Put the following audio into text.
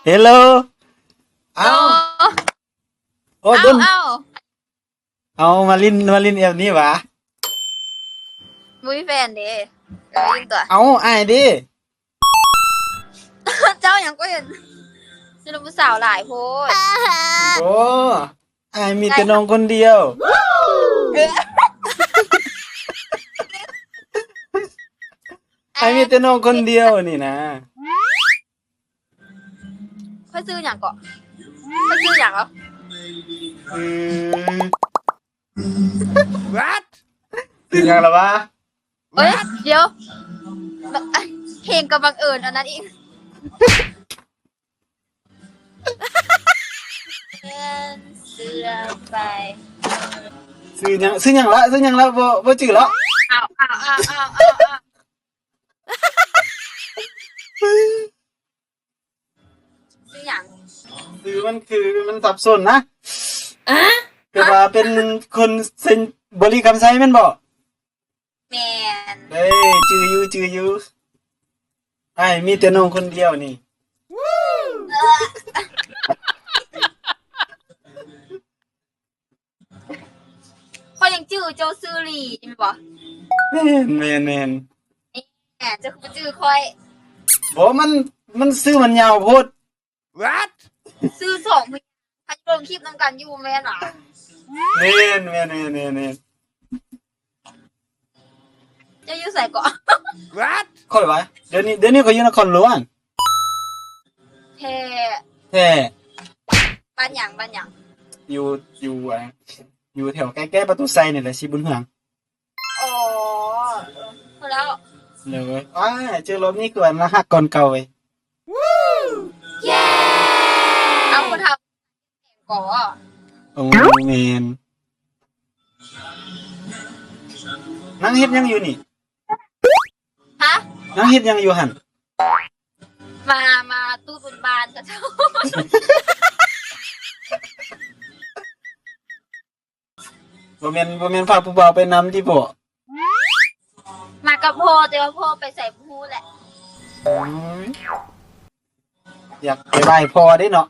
เฮลโลโอ้โอ้ดุนเอามาลินเอฟนี่หวะมุ้ยแฟนเด้เรายิงตัว เอาไอ้ายดิ เจ้าอย่างก็เห็นศิลปสาวหลายโพด โอ้ไอ้ายมีแต่น้องคนเดียว ไอ้ายมีแต่น้องคนเดียวนี่นะ ค่อยซื้ออย่างก่อนค่อยซื้ออย่างเหรอ อืม ถึงยังแล้ววะ เอ้ยเดี๋ยวเพลงกับบังเอิญอันนั้นอีกเสื้อไป ซื้อยังละบ่จื้อละ เอาซื้ออย่าง ซื้อมันสับสนนะแต่ว่าเป็นคนเซ็นบริกรรมไซแม่นบ่ แมน เอ้ยจื้ออยู่ไอ้ายมีแต่น้องคนเดียวนี่ ค่อยยังจื้อเจ้าซื้อหลีใช่ไหมบ่ แม่นแหมเจ้าคือจื้อค่อย บ่มันซื้อมันยาวโพด ซื้อสองพี่พันลงคลิปนำกันอยู่แม่นอ่ะ แม่น จะอยู่ใส่ก่อน ค่อยวะเดี๋ยวนี้ก็อยู่นครหลวง แท้ แท้ บ้านหยัง อยู่อะไรอยู่แถวใกล้ๆประตูไซนี่แหละสิบุญเฮือง อ๋อแล้ว เลยเว้ยอ้ายเจอรถนี่กวนนะฮักก่อนเก่าเว้ย เย้เอาคนทำก่อ โอ้แม่นนั่งเฮ็ดยังอยู่นี่ ฮะ นั่งเฮ็ดยังอยู่หั่น มาตู้บุญบานกับเจ้า บ่แม่นพาผู้บ่าวไปนำที่บ่ มากับพ่อแต่ว่าพ่อไปใส่ผู้แหละ อยากไปไหว้พ่อเด้เนาะ